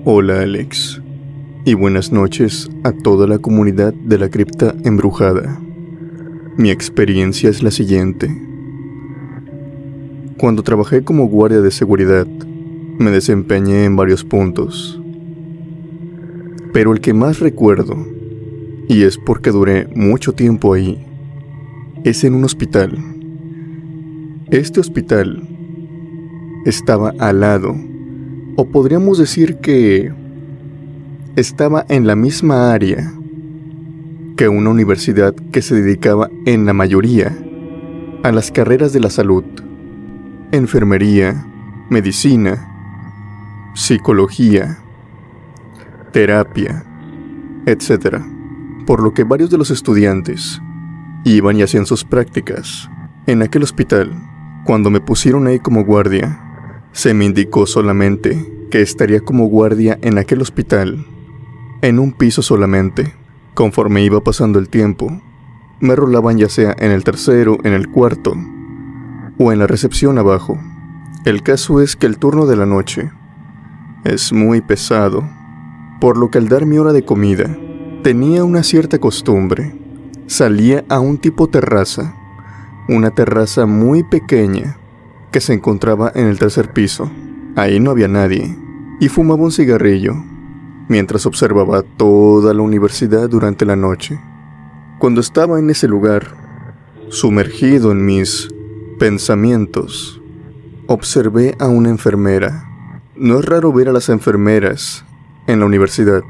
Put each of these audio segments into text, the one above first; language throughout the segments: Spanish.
Hola Alex, y buenas noches a toda la comunidad de la cripta embrujada. Mi experiencia es la siguiente. Cuando trabajé como guardia de seguridad, me desempeñé en varios puntos. Pero el que más recuerdo, y es porque duré mucho tiempo ahí, es en un hospital. Este hospital estaba al lado, o podríamos decir que estaba en la misma área que una universidad que se dedicaba en la mayoría a las carreras de la salud, enfermería, medicina, psicología, terapia, etc. Por lo que varios de los estudiantes iban y hacían sus prácticas en aquel hospital. Cuando me pusieron ahí como guardia, se me indicó solamente que estaría como guardia en aquel hospital, en un piso solamente. Conforme iba pasando el tiempo, me rolaban ya sea en el tercero, en el cuarto, o en la recepción abajo. El caso es que el turno de la noche es muy pesado, por lo que al dar mi hora de comida, tenía una cierta costumbre. Salía a un tipo terraza, una terraza muy pequeña, que se encontraba en el tercer piso. Ahí no había nadie, y fumaba un cigarrillo, mientras observaba toda la universidad durante la noche. Cuando estaba en ese lugar, sumergido en mis pensamientos, observé a una enfermera. No es raro ver a las enfermeras en la universidad.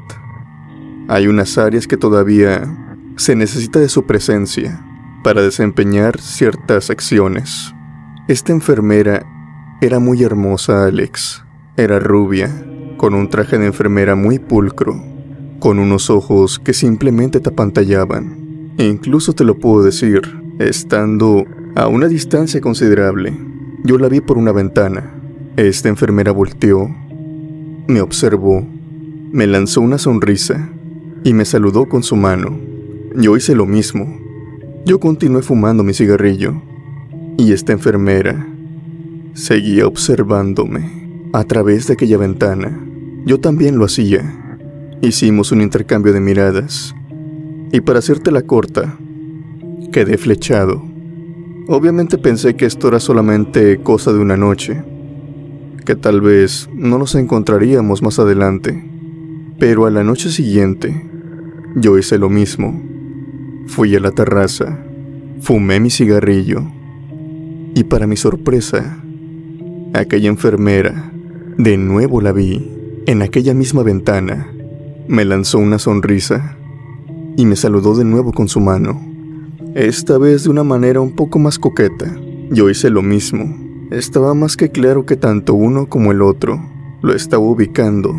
Hay unas áreas que todavía se necesita de su presencia para desempeñar ciertas acciones. Esta enfermera era muy hermosa, Alex. Era rubia, con un traje de enfermera muy pulcro, con unos ojos que simplemente te apantallaban. E incluso te lo puedo decir, estando a una distancia considerable. Yo la vi por una ventana. Esta enfermera volteó, me observó, me lanzó una sonrisa y me saludó con su mano. Yo hice lo mismo. Yo continué fumando mi cigarrillo y esta enfermera seguía observándome a través de aquella ventana. Yo también lo hacía. Hicimos un intercambio de miradas y, para hacértela corta, quedé flechado. Obviamente pensé que esto era solamente cosa de una noche, que tal vez no nos encontraríamos más adelante. Pero a la noche siguiente, yo hice lo mismo. Fui a la terraza, fumé mi cigarrillo, y para mi sorpresa, aquella enfermera, de nuevo la vi, en aquella misma ventana. Me lanzó una sonrisa, y me saludó de nuevo con su mano. Esta vez de una manera un poco más coqueta. Yo hice lo mismo. Estaba más que claro que tanto uno como el otro lo estaba ubicando.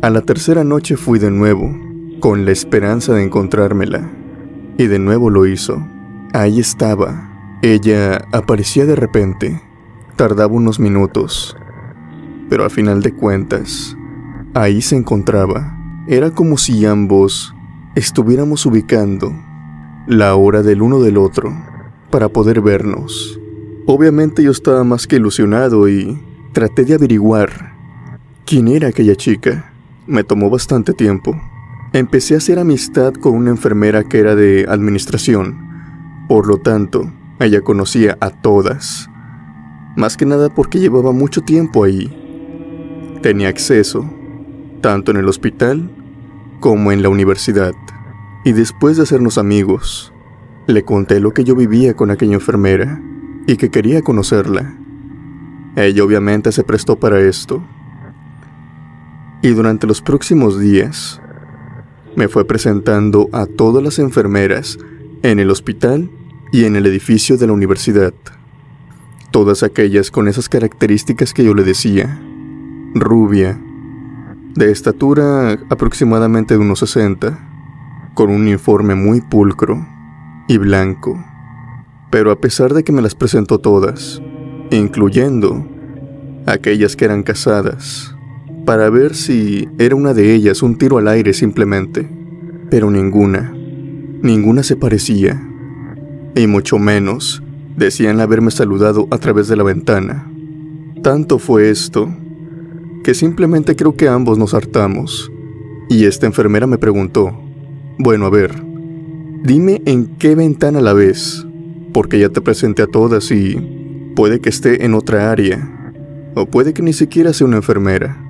A la tercera noche fui de nuevo, con la esperanza de encontrármela, y de nuevo lo hizo. Ahí estaba. Ella aparecía de repente. Tardaba unos minutos, pero al final de cuentas, ahí se encontraba. Era como si ambos estuviéramos ubicando la hora del uno del otro para poder vernos. Obviamente yo estaba más que ilusionado y traté de averiguar quién era aquella chica. Me tomó bastante tiempo. Empecé a hacer amistad con una enfermera que era de administración. Por lo tanto, ella conocía a todas. Más que nada porque llevaba mucho tiempo ahí. Tenía acceso, tanto en el hospital como en la universidad. Y después de hacernos amigos, le conté lo que yo vivía con aquella enfermera y que quería conocerla. Ella obviamente se prestó para esto. Y durante los próximos días, me fue presentando a todas las enfermeras en el hospital y en el edificio de la universidad. Todas aquellas con esas características que yo le decía. Rubia, de estatura aproximadamente de unos 60, con un uniforme muy pulcro y blanco. Pero a pesar de que me las presentó todas, incluyendo aquellas que eran casadas, para ver si era una de ellas, un tiro al aire simplemente, pero ninguna se parecía, y mucho menos decían haberme saludado a través de la ventana. Tanto fue esto que simplemente creo que ambos nos hartamos. Y esta enfermera me preguntó, bueno, a ver, dime en qué ventana la ves, porque ya te presenté a todas y puede que esté en otra área, o puede que ni siquiera sea una enfermera.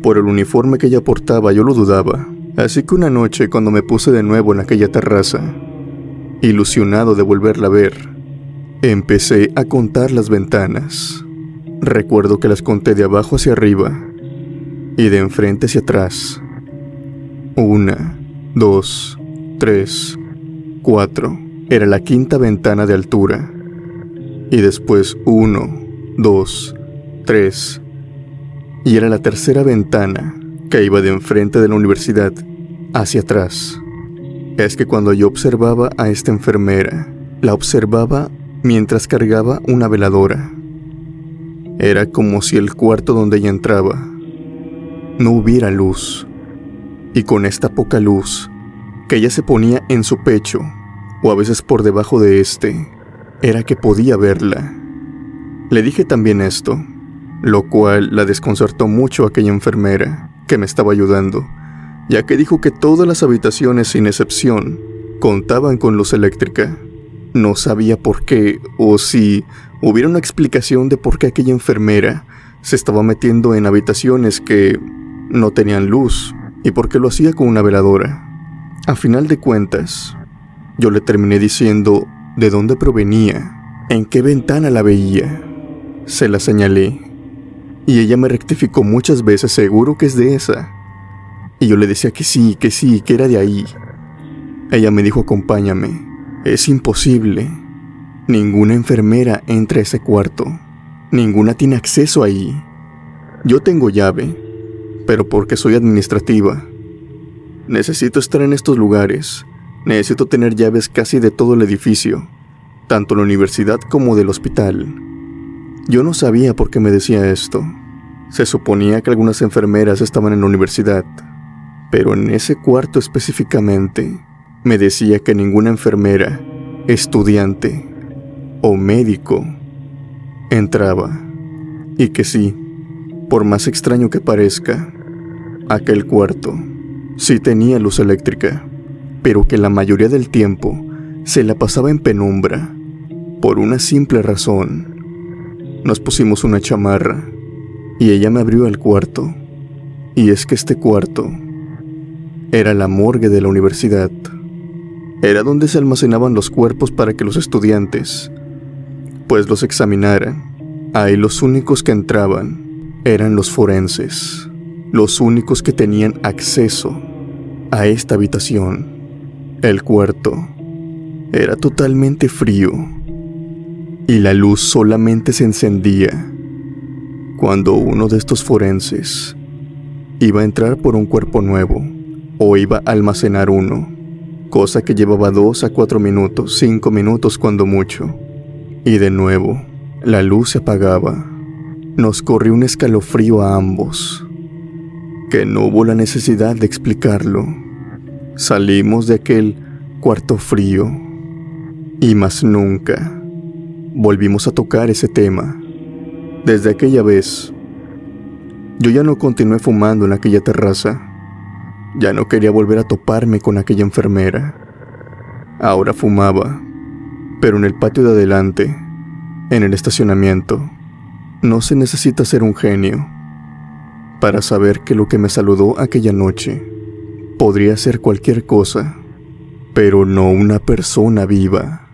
Por el uniforme que ella portaba yo lo dudaba, así que una noche cuando me puse de nuevo en aquella terraza, ilusionado de volverla a ver, empecé a contar las ventanas. Recuerdo que las conté de abajo hacia arriba y de enfrente hacia atrás. 1, 2, 3, 4. Era la quinta ventana de altura. Y después 1, 2, 3. Y era la tercera ventana que iba de enfrente de la universidad hacia atrás. Es que cuando yo observaba a esta enfermera, la observaba mientras cargaba una veladora. Era como si el cuarto donde ella entraba no hubiera luz. Y con esta poca luz que ella se ponía en su pecho, o a veces por debajo de este, era que podía verla. Le dije también esto, lo cual la desconcertó mucho a aquella enfermera que me estaba ayudando, ya que dijo que todas las habitaciones sin excepción contaban con luz eléctrica. No sabía por qué, o si hubiera una explicación de por qué aquella enfermera se estaba metiendo en habitaciones que no tenían luz, y por qué lo hacía con una veladora. A final de cuentas, yo le terminé diciendo de dónde provenía, en qué ventana la veía. Se la señalé, y ella me rectificó muchas veces, seguro que es de esa. Y yo le decía que sí, que era de ahí. Ella me dijo, acompáñame. Es imposible. Ninguna enfermera entra a ese cuarto. Ninguna tiene acceso ahí. Yo tengo llave, pero porque soy administrativa. Necesito estar en estos lugares. Necesito tener llaves casi de todo el edificio, tanto la universidad como del hospital. Yo no sabía por qué me decía esto. Se suponía que algunas enfermeras estaban en la universidad, pero en ese cuarto específicamente me decía que ninguna enfermera, estudiante o médico entraba, y que sí, por más extraño que parezca, aquel cuarto sí tenía luz eléctrica, pero que la mayoría del tiempo se la pasaba en penumbra, por una simple razón. Nos pusimos una chamarra y ella me abrió el cuarto, y es que este cuarto era la morgue de la universidad. Era donde se almacenaban los cuerpos para que los estudiantes pues los examinaran. Ahí los únicos que entraban eran los forenses, los únicos que tenían acceso a esta habitación. El cuarto era totalmente frío y la luz solamente se encendía cuando uno de estos forenses iba a entrar por un cuerpo nuevo o iba a almacenar uno, cosa que llevaba 2 a 4 minutos, 5 minutos cuando mucho. Y de nuevo, la luz se apagaba. Nos corrió un escalofrío a ambos, que no hubo la necesidad de explicarlo. Salimos de aquel cuarto frío, y más nunca volvimos a tocar ese tema. Desde aquella vez, yo ya no continué fumando en aquella terraza. Ya no quería volver a toparme con aquella enfermera. Ahora fumaba, pero en el patio de adelante, en el estacionamiento. No se necesita ser un genio para saber que lo que me saludó aquella noche podría ser cualquier cosa, pero no una persona viva.